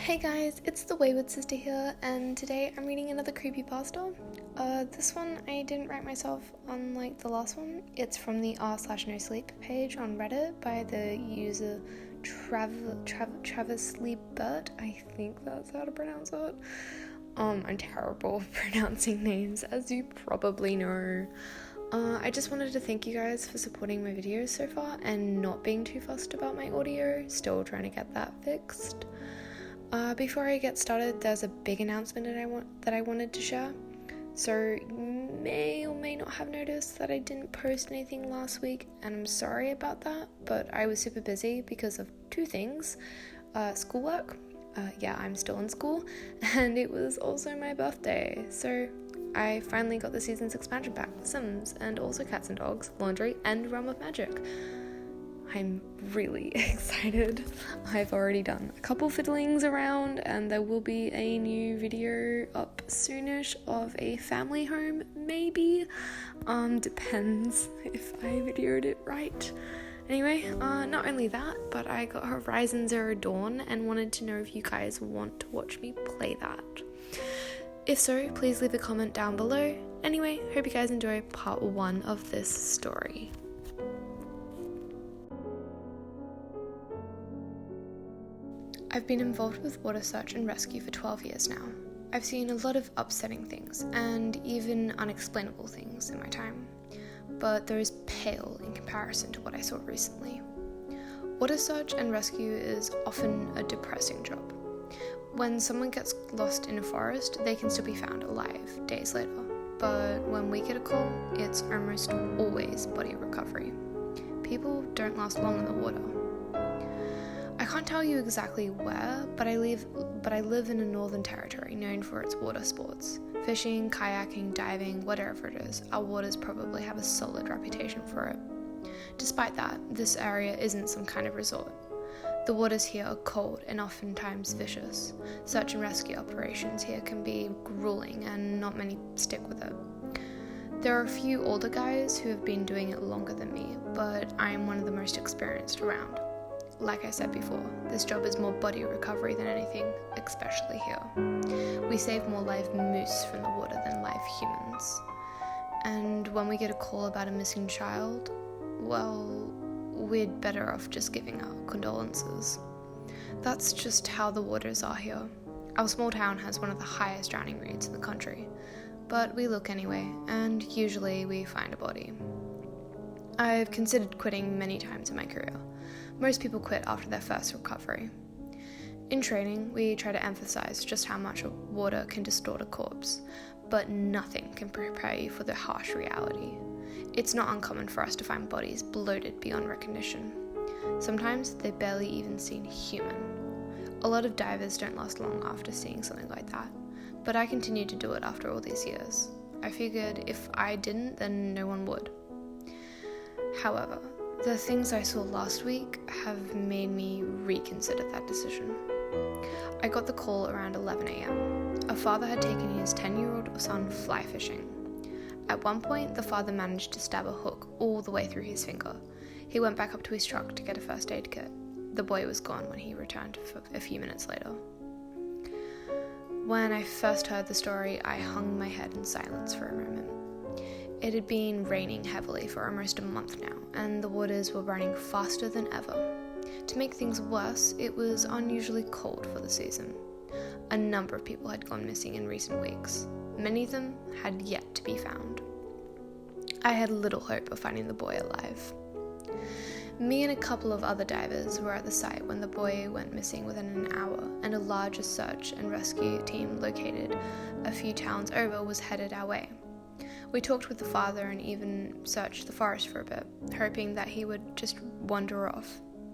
Hey guys, it's the Wayward Sister here, and today I'm reading another creepypasta. This one I didn't write myself, unlike the last one. It's from the r/no sleep page on Reddit by the user Travis Burt. I think that's how to pronounce it. I'm terrible at pronouncing names, as you probably know. I just wanted to thank you guys for supporting my videos so far and not being too fussed about my audio. Still trying to get that fixed. Before I get started, there's a big announcement that I wanted to share. So you may or may not have noticed that I didn't post anything last week, and I'm sorry about that, but I was super busy because of two things. Schoolwork, I'm still in school, and it was also my birthday, so I finally got the season's expansion pack, Sims, and also Cats and Dogs, Laundry, and Realm of Magic. I'm really excited. I've already done a couple fiddlings around, and there will be a new video up soonish of a family home, maybe. Depends if I videoed it right. Anyway, not only that, but I got Horizon Zero Dawn and wanted to know if you guys want to watch me play that. If so, please leave a comment down below. Anyway, hope you guys enjoy part 1 of this story. I've been involved with water search and rescue for 12 years now. I've seen a lot of upsetting things and even unexplainable things in my time, but those pale in comparison to what I saw recently. Water search and rescue is often a depressing job. When someone gets lost in a forest, they can still be found alive days later, but when we get a call, it's almost always body recovery. People don't last long in the water. I can't tell you exactly where, but I live in a northern territory known for its water sports. Fishing, kayaking, diving, whatever it is, our waters probably have a solid reputation for it. Despite that, this area isn't some kind of resort. The waters here are cold and oftentimes vicious. Search and rescue operations here can be grueling and not many stick with it. There are a few older guys who have been doing it longer than me, but I am one of the most experienced around. Like I said before, this job is more body recovery than anything, especially here. We save more live moose from the water than live humans. And when we get a call about a missing child, well, we're better off just giving our condolences. That's just how the waters are here. Our small town has one of the highest drowning rates in the country, but we look anyway, and usually we find a body. I've considered quitting many times in my career. Most people quit after their first recovery. In training, we try to emphasize just how much water can distort a corpse, but nothing can prepare you for the harsh reality. It's not uncommon for us to find bodies bloated beyond recognition. Sometimes they barely even seem human. A lot of divers don't last long after seeing something like that, but I continued to do it after all these years. I figured if I didn't, then no one would. However, the things I saw last week have made me reconsider that decision. I got the call around 11 a.m. A father had taken his 10-year-old son fly fishing. At one point, the father managed to stab a hook all the way through his finger. He went back up to his truck to get a first aid kit. The boy was gone when he returned a few minutes later. When I first heard the story, I hung my head in silence for a moment. It had been raining heavily for almost a month now, and the waters were running faster than ever. To make things worse, it was unusually cold for the season. A number of people had gone missing in recent weeks. Many of them had yet to be found. I had little hope of finding the boy alive. Me and a couple of other divers were at the site when the boy went missing within an hour, and a larger search and rescue team located a few towns over was headed our way. We talked with the father and even searched the forest for a bit, hoping that he would just wander off,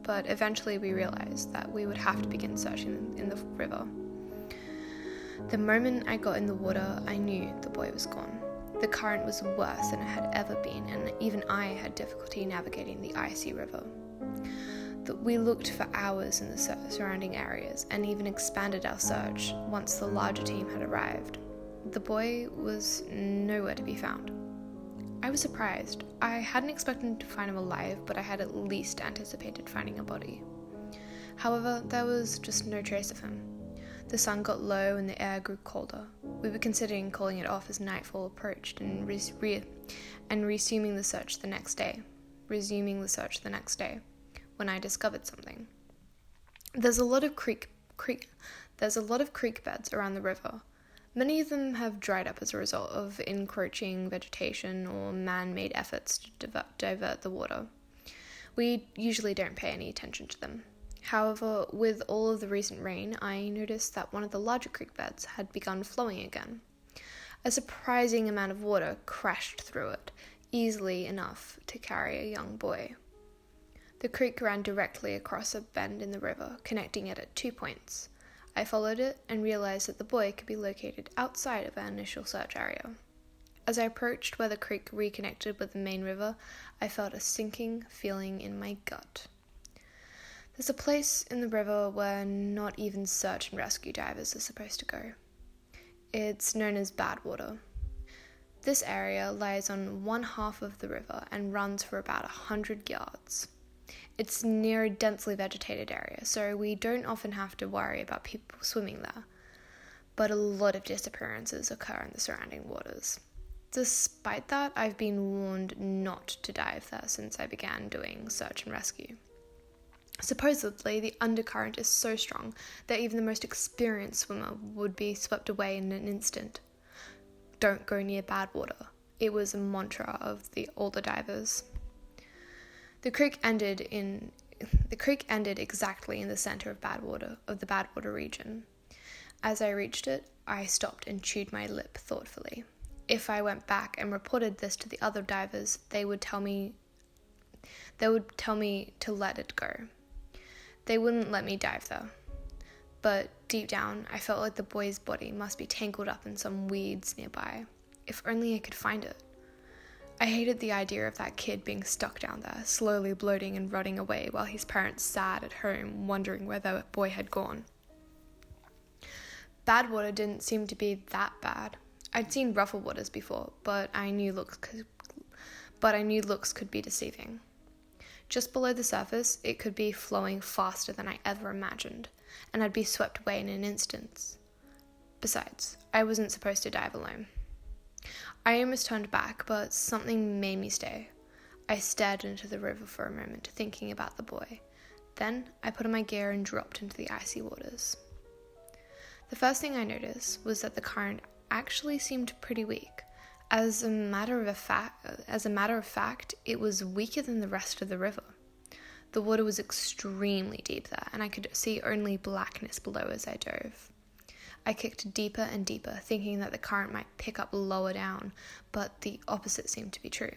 but eventually we realized that we would have to begin searching in the river. The moment I got in the water, I knew the boy was gone. The current was worse than it had ever been, and even I had difficulty navigating the icy river. We looked for hours in the surrounding areas and even expanded our search once the larger team had arrived. The boy was nowhere to be found. I was surprised. I hadn't expected to find him alive, but I had at least anticipated finding a body. However, there was just no trace of him. The sun got low and the air grew colder. We were considering calling it off as nightfall approached and resuming the search the next day. When I discovered something. There's a lot of creek beds around the river. Many of them have dried up as a result of encroaching vegetation or man-made efforts to divert the water. We usually don't pay any attention to them. However, with all of the recent rain, I noticed that one of the larger creek beds had begun flowing again. A surprising amount of water crashed through it, easily enough to carry a young boy. The creek ran directly across a bend in the river, connecting it at 2 points. I followed it and realized that the boy could be located outside of our initial search area. As I approached where the creek reconnected with the main river, I felt a sinking feeling in my gut. There's a place in the river where not even search and rescue divers are supposed to go. It's known as Badwater. This area lies on one half of the river and runs for about 100 yards. It's near a densely vegetated area, so we don't often have to worry about people swimming there. But a lot of disappearances occur in the surrounding waters. Despite that, I've been warned not to dive there since I began doing search and rescue. Supposedly, the undercurrent is so strong that even the most experienced swimmer would be swept away in an instant. Don't go near bad water. It was a mantra of the older divers. The creek ended exactly in the center of the Badwater region. As I reached it, I stopped and chewed my lip thoughtfully. If I went back and reported this to the other divers, they would tell me to let it go. They wouldn't let me dive there. But deep down, I felt like the boy's body must be tangled up in some weeds nearby. If only I could find it. I hated the idea of that kid being stuck down there, slowly bloating and rotting away while his parents sat at home wondering where their boy had gone. Badwater didn't seem to be that bad. I'd seen rougher waters before, but I knew looks could be deceiving. Just below the surface, it could be flowing faster than I ever imagined, and I'd be swept away in an instant. Besides, I wasn't supposed to dive alone. I almost turned back, but something made me stay. I stared into the river for a moment, thinking about the boy. Then I put on my gear and dropped into the icy waters. The first thing I noticed was that the current actually seemed pretty weak. As a matter of fact, it was weaker than the rest of the river. The water was extremely deep there, and I could see only blackness below as I dove. I kicked deeper and deeper, thinking that the current might pick up lower down, but the opposite seemed to be true.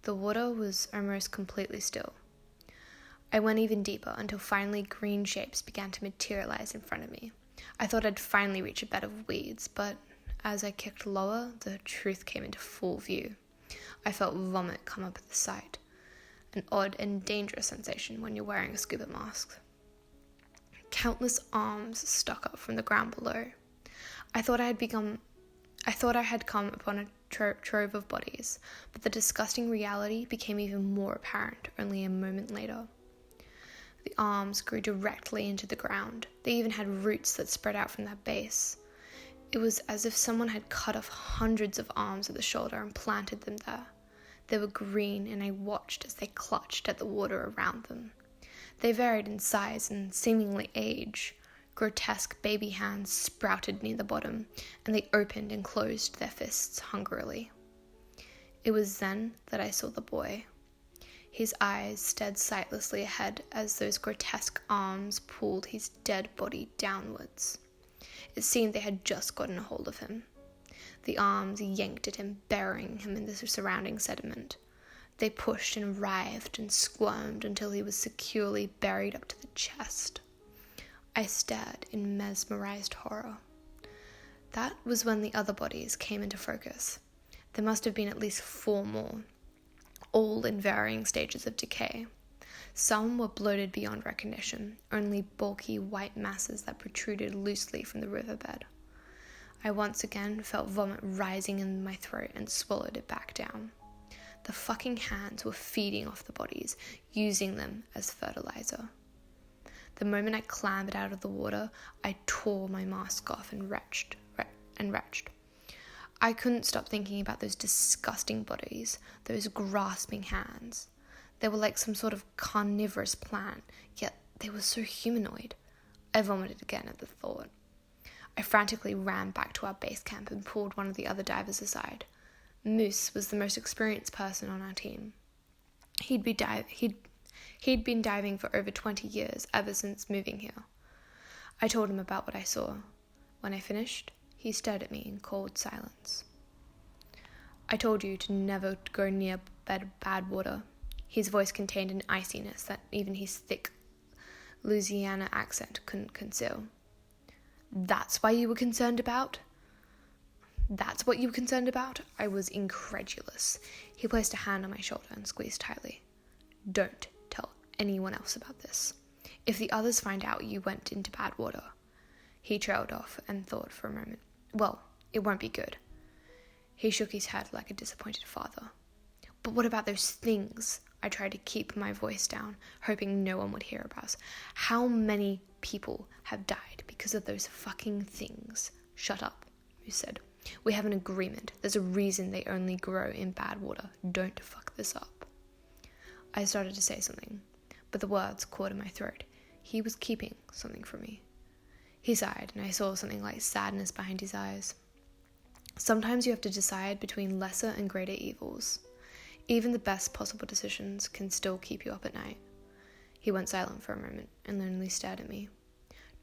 The water was almost completely still. I went even deeper until finally green shapes began to materialize in front of me. I thought I'd finally reach a bed of weeds, but as I kicked lower, the truth came into full view. I felt vomit come up at the sight, an odd and dangerous sensation when you're wearing a scuba mask. Countless arms stuck up from the ground below. I thought I had come upon a trove of bodies, but the disgusting reality became even more apparent only a moment later. The arms grew directly into the ground. They even had roots that spread out from their base. It was as if someone had cut off hundreds of arms at the shoulder and planted them there. They were green, and I watched as they clutched at the water around them. They varied in size and seemingly age. Grotesque baby hands sprouted near the bottom, and they opened and closed their fists hungrily. It was then that I saw the boy. His eyes stared sightlessly ahead as those grotesque arms pulled his dead body downwards. It seemed they had just gotten a hold of him. The arms yanked at him, burying him in the surrounding sediment. They pushed and writhed and squirmed until he was securely buried up to the chest. I stared in mesmerized horror. That was when the other bodies came into focus. There must have been at least 4 more, all in varying stages of decay. Some were bloated beyond recognition, only bulky white masses that protruded loosely from the riverbed. I once again felt vomit rising in my throat and swallowed it back down. The fucking hands were feeding off the bodies, using them as fertilizer. The moment I clambered out of the water, I tore my mask off and retched. I couldn't stop thinking about those disgusting bodies, those grasping hands. They were like some sort of carnivorous plant, yet they were so humanoid. I vomited again at the thought. I frantically ran back to our base camp and pulled one of the other divers aside. Moose was the most experienced person on our team. He'd been diving for over 20 years, ever since moving here. I told him about what I saw. When I finished, he stared at me in cold silence. I told you to never go near bad water. His voice contained an iciness that even his thick Louisiana accent couldn't conceal. That's what you were concerned about? I was incredulous. He placed a hand on my shoulder and squeezed tightly. Don't tell anyone else about this. If the others find out you went into bad water. He trailed off and thought for a moment. Well, it won't be good. He shook his head like a disappointed father. But what about those things? I tried to keep my voice down, hoping no one would hear about us. How many people have died because of those fucking things? Shut up, Moose said. We have an agreement. There's a reason they only grow in bad water. Don't fuck this up. I started to say something, but the words caught in my throat. He was keeping something from me. He sighed, and I saw something like sadness behind his eyes. Sometimes you have to decide between lesser and greater evils. Even the best possible decisions can still keep you up at night. He went silent for a moment and only stared at me.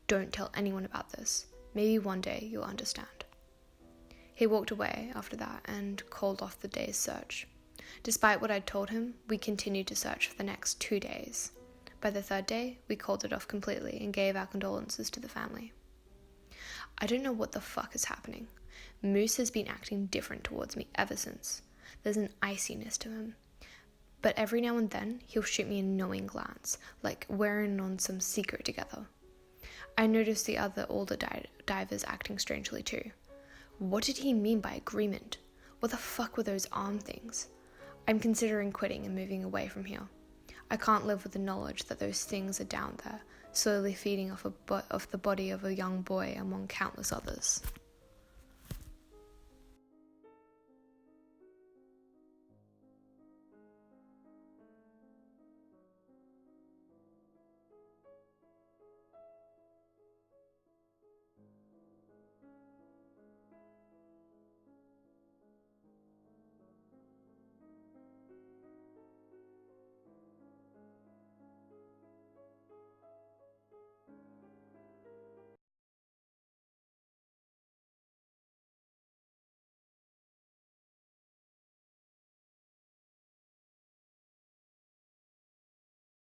Don't tell anyone about this. Maybe one day you'll understand. He walked away after that and called off the day's search. Despite what I'd told him, we continued to search for the next 2 days. By the third day, we called it off completely and gave our condolences to the family. I don't know what the fuck is happening. Moose has been acting different towards me ever since. There's an iciness to him. But every now and then, he'll shoot me a knowing glance, like we're in on some secret together. I noticed the other older divers acting strangely too. What did he mean by agreement? What the fuck were those arm things? I'm considering quitting and moving away from here. I can't live with the knowledge that those things are down there, slowly feeding off the body of a young boy among countless others.